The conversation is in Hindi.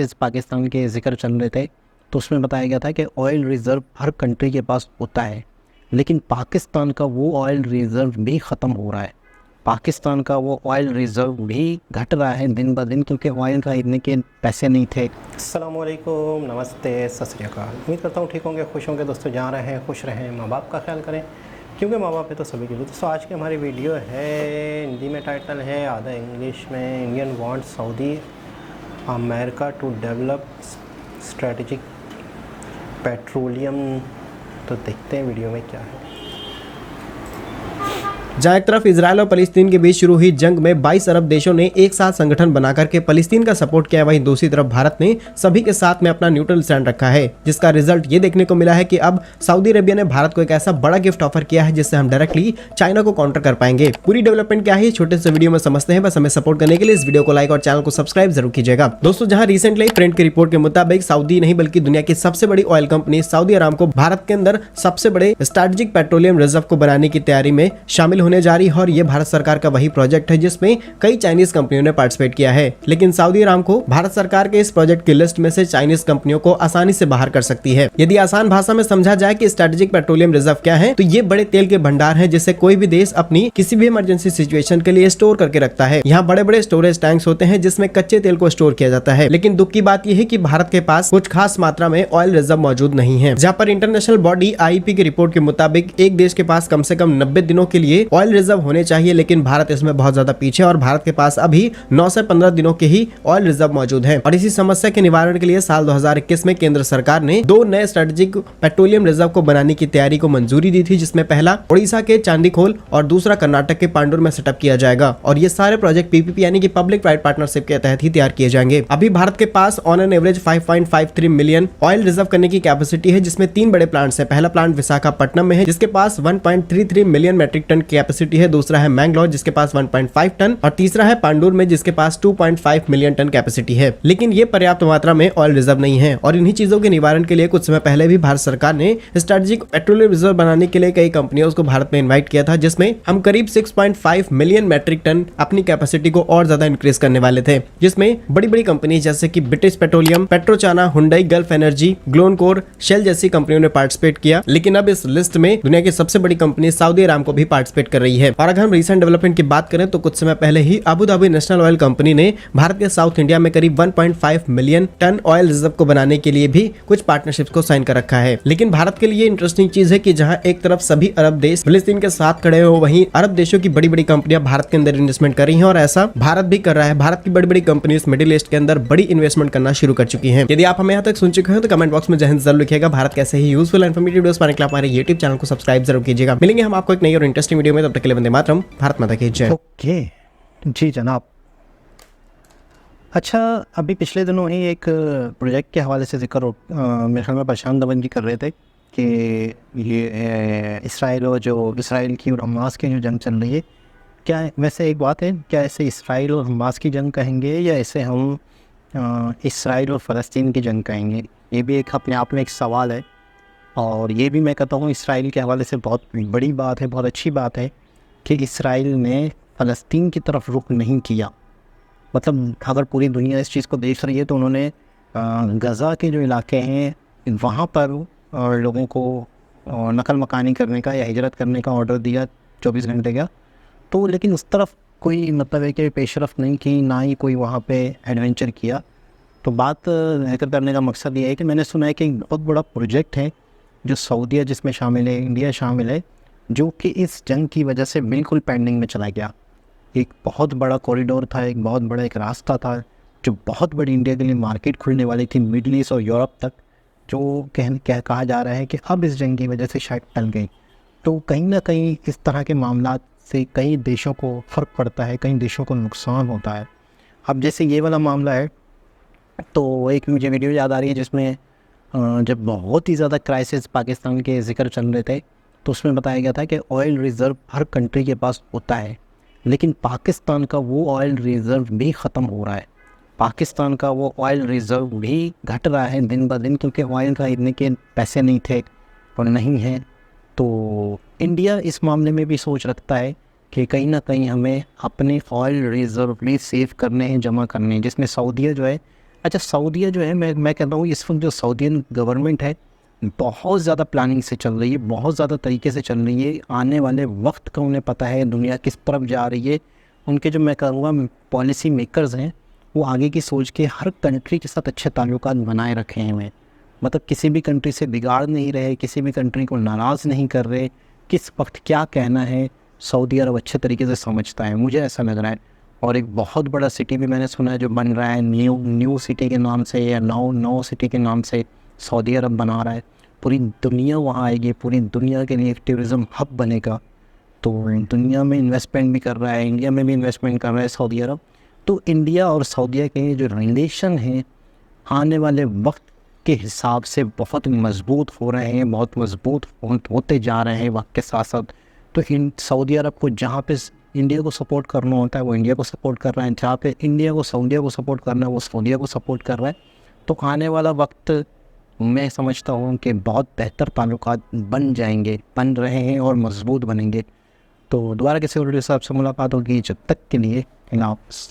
क्राइसिस पाकिस्तान के ज़िक्र चल रहे थे, तो उसमें बताया गया था कि ऑयल रिज़र्व हर कंट्री के पास होता है, लेकिन पाकिस्तान का वो ऑयल रिज़र्व भी ख़त्म हो रहा है। पाकिस्तान का वो ऑयल रिज़र्व भी घट रहा है दिन ब दिन, क्योंकि ऑयल खरीदने के पैसे नहीं थे। अस्सलामुअलैकुम, नमस्ते, सत श्री अकाल। उम्मीद करता हूँ ठीक होंगे, खुश होंगे दोस्तों। जहाँ रहें खुश रहें, माँ बाप का ख्याल करें, क्योंकि माँ बाप है तो सभी के लिए। दोस्तों आज की हमारी वीडियो है, हिंदी में टाइटल है, आधा इंग्लिश में, Indian want Saudi America to develop strategic petroleum. तो देखते हैं वीडियो में क्या है। जहाँ एक तरफ इजराइल और फलस्तीन के बीच शुरू हुई जंग में 22 अरब देशों ने एक साथ संगठन बनाकर के फलस्तीन का सपोर्ट किया, वहीं दूसरी तरफ भारत ने सभी के साथ में अपना न्यूट्रल स्टैंड रखा है, जिसका रिजल्ट ये देखने को मिला है कि अब सऊदी अरेबिया ने भारत को एक ऐसा बड़ा गिफ्ट ऑफर किया है जिससे हम डायरेक्टली चाइना को काउंटर कर पाएंगे। पूरी डेवलपमेंट क्या है छोटे से वीडियो में समझते हैं। बस हमें सपोर्ट करने के लिए इस वीडियो को लाइक और चैनल को सब्सक्राइब जरूर कीजिएगा। दोस्तों जहाँ रिसेंटली प्रिंट की रिपोर्ट के मुताबिक सऊदी नहीं बल्कि दुनिया की सबसे बड़ी oil company Saudi Aramco Bharat के अंदर सबसे बड़े स्ट्रेटेजिक पेट्रोलियम रिजर्व को बनाने की तैयारी में शामिल होने जा रही है, और ये भारत सरकार का वही प्रोजेक्ट है जिसमें कई चाइनीज कंपनियों ने पार्टिसिपेट किया है। लेकिन सऊदी अरामको भारत सरकार के इस प्रोजेक्ट की लिस्ट में से चाइनीज कंपनियों को आसानी से बाहर कर सकती है। यदि आसान भाषा में समझा जाए कि स्ट्रेटेजिक पेट्रोलियम रिजर्व क्या है, तो ये बड़े तेल के भंडार हैं जिसे कोई भी देश अपनी किसी भी इमरजेंसी सिचुएशन के लिए स्टोर करके रखता है। यहाँ बड़े बड़े स्टोरेज टैंक्स होते हैं जिसमें कच्चे तेल को स्टोर किया जाता है। लेकिन दुख की बात यह है कि भारत के पास कुछ खास मात्रा में ऑयल रिजर्व मौजूद नहीं है। जहाँ पर इंटरनेशनल बॉडी आईईपी की रिपोर्ट के मुताबिक एक देश के पास कम से कम 90 दिनों के लिए ऑयल रिजर्व होने चाहिए, लेकिन भारत इसमें बहुत ज्यादा पीछे, और भारत के पास अभी 9 से 15 दिनों के ही ऑयल रिजर्व मौजूद है। और इसी समस्या के निवारण के लिए साल 2021 में केंद्र सरकार ने 2 नए स्ट्रेटेजिक पेट्रोलियम रिजर्व को बनाने की तैयारी को मंजूरी दी थी, जिसमें पहला उड़ीसा के चांदीखोल और दूसरा कर्नाटक के पांडुर में सेटअप किया जाएगा। और ये सारे प्रोजेक्ट पीपीपी यानी कि पब्लिक प्राइवेट पार्टनरशिप के तहत ही तैयार किए जाएंगे। अभी भारत के pass on an average 5.53 million oil reserve करने की कैपेसिटी है, जिसमें 3 बड़े प्लांट्स है। पहला प्लांट विशाखापट्टनम में है जिसके पास 1.33 मिलियन मेट्रिक टन की कैपेसिटी है, दूसरा है मैंगलोर जिसके पास 1.5 टन, और तीसरा है पांडुर में जिसके पास 2.5 मिलियन टन कैपेसिटी है। लेकिन ये पर्याप्त मात्रा में ऑयल रिजर्व नहीं है, और इन्हीं चीजों के निवारण के लिए कुछ समय पहले भी भारत सरकार ने स्ट्रेटेजिक पेट्रोलियम रिजर्व बनाने के लिए कई कंपनियों को भारत में इनवाइट किया था, जिसमें हम करीब 6.5 मिलियन मेट्रिक टन अपनी कैपेसिटी को और ज्यादा इंक्रीज करने वाले थे, जिसमें बड़ी बड़ी कंपनी जैसे कि British Petroleum, Petrochina, Hyundai, Gulf Energy, Glencore, Shell जैसी कंपनियों ने पार्टिसिपेट किया। लेकिन अब इस लिस्ट में दुनिया की सबसे बड़ी कंपनी सऊदी अरामको भी पार्टिसिपेट कर रही है। और अगर हम रिसेंट डेवलपमेंट की बात करें तो कुछ समय पहले ही Abu Dhabi National Oil Company ने भारत के साउथ इंडिया में करीब 1.5 मिलियन टन ऑयल रिजर्व को बनाने के लिए भी कुछ पार्टनरशिप्स को साइन कर रखा है। लेकिन भारत के लिए इंटरेस्टिंग चीज है कि जहां एक तरफ सभी अरब देश फिलिस्तीन के साथ खड़े हो, वहीं अरब देशों की बड़ी बड़ी कंपनियां भारत के अंदर इन्वेस्टमेंट कर रही हैं, और ऐसा भारत भी कर रहा है। भारत की बड़ी बड़ी कंपनीज मिडिल ईस्ट के अंदर बड़ी इन्वेस्टमेंट करना शुरू कर चुकी है। यदि आप हमें यहाँ तक सुन चुके हो तो कमेंट बॉक्स में जय हिंद जरूर लिखिएगा। भारत कैसे ही यूजफुल इन्फॉर्मेटिव वीडियोस पाने के लिए हमारे यूट्यूब चैनल को सब्सक्राइब जरूर कीजिएगा। मिलेंगे हम आपको एक नई और इंटरेस्टिंग वीडियो में, तब तक के लिए वंदे मातरम, भारत माता की जय। ओके जी जनाब। अच्छा, अभी पिछले दिनों ही एक प्रोजेक्ट के हवाले से जिक्र मेरे ख्याल में प्रशांत दवन जी कर रहे थे कि ये इसराइल की और हमास की जो जंग चल रही है, क्या वैसे एक बात है, क्या इसे इसराइल और हमास की जंग कहेंगे या इसे हम इसराइल और फ़लस्तीन की जंग कहेंगे? ये भी एक अपने आप में एक सवाल है। और ये भी मैं कहता हूँ इसराइल के हवाले से बहुत बड़ी बात है, बहुत अच्छी बात है कि इसराइल ने फ़लस्तीन की तरफ रुख नहीं किया। मतलब अगर पूरी दुनिया इस चीज़ को देख रही है तो उन्होंने गज़ा के जो इलाके हैं वहाँ पर लोगों को नकल मकानी करने का या हिजरत करने का ऑर्डर दिया 24 घंटे का। तो लेकिन उस तरफ कोई मतलब है कि पेशरफ नहीं की, ना ही कोई वहाँ पे एडवेंचर किया। तो बात जिक्र करने का मकसद ये है कि मैंने सुना है कि एक बहुत बड़ा प्रोजेक्ट है जो सऊदीया जिसमें शामिल है, इंडिया शामिल है, जो कि इस जंग की वजह से बिल्कुल पेंडिंग में चला गया। एक बहुत बड़ा कॉरिडोर था, एक बहुत बड़ा एक रास्ता था जो बहुत बड़ी इंडिया के लिए मार्केट खुलने वाली थी मिडल ईस्ट और यूरोप तक, जो कहा जा रहा है कि अब इस जंग की वजह से शायद टल गई। तो कहीं ना कहीं इस तरह के मामला से कई देशों को फ़र्क पड़ता है, कई देशों को नुकसान होता है। अब जैसे ये वाला मामला है तो एक मुझे वीडियो याद आ रही है जिसमें जब बहुत ही ज़्यादा क्राइसिस पाकिस्तान के ज़िक्र चल रहे थे तो उसमें बताया गया था कि ऑयल रिज़र्व हर कंट्री के पास होता है, लेकिन पाकिस्तान का वो ऑयल रिज़र्व भी ख़त्म हो रहा है। पाकिस्तान का वो ऑयल रिज़र्व भी घट रहा है दिन ब दिन, क्योंकि ऑयल खरीदने के पैसे नहीं थे और नहीं हैं। तो इंडिया इस मामले में भी सोच रखता है कि कहीं ना कहीं हमें अपने ऑयल रिज़र्व भी सेव करने हैं, जमा करने हैं, जिसमें सऊदीया जो है अच्छा, सऊदीया जो है, मैं कहता हूँ इस वक्त जो सऊदीयन गवर्नमेंट है बहुत ज़्यादा प्लानिंग से चल रही है, बहुत ज़्यादा तरीके से चल रही है। आने वाले वक्त का उन्हें पता है दुनिया किस तरफ जा रही है। उनके जो मैं कहूँगा पॉलिसी मेकर्स हैं वो आगे की सोच के हर कंट्री के साथ अच्छे ताल्लुकात बनाए रखे हैं। मतलब किसी भी कंट्री से बिगाड़ नहीं रहे, किसी भी कंट्री को नाराज़ नहीं कर रहे। किस वक्त क्या कहना है सऊदी अरब अच्छे तरीके से समझता है, मुझे ऐसा लग रहा है। और एक बहुत बड़ा सिटी भी मैंने सुना है जो बन रहा है, न्यू सिटी के नाम से या नौ सिटी के नाम से सऊदी अरब बना रहा है। पूरी दुनिया वहाँ आएगी, पूरी दुनिया के लिए एक टूरिज़्म हब बनेगा। तो दुनिया में इन्वेस्टमेंट भी कर रहा है, इंडिया में भी इन्वेस्टमेंट कर रहा है सऊदी अरब। तो इंडिया और सऊदीया के जो रिलेशन हैं आने वाले वक्त के हिसाब से बहुत मज़बूत हो रहे हैं, बहुत मज़बूत होते जा रहे हैं वक्त के साथ साथ। तो इन सऊदी अरब को जहाँ पे इंडिया को सपोर्ट करना होता है वो इंडिया को सपोर्ट कर रहा है, जहाँ पे इंडिया को सऊदीया को सपोर्ट करना है वो सऊदीया को सपोर्ट कर रहा है। तो आने वाला वक्त मैं समझता हूँ कि बहुत बेहतर ताल्लुकात बन जाएंगे, बन रहे हैं और मज़बूत बनेंगे। तो दोबारा किसी और साहब से मुलाकात होगी, जब तक के लिए अल्लाह हाफ़िज़।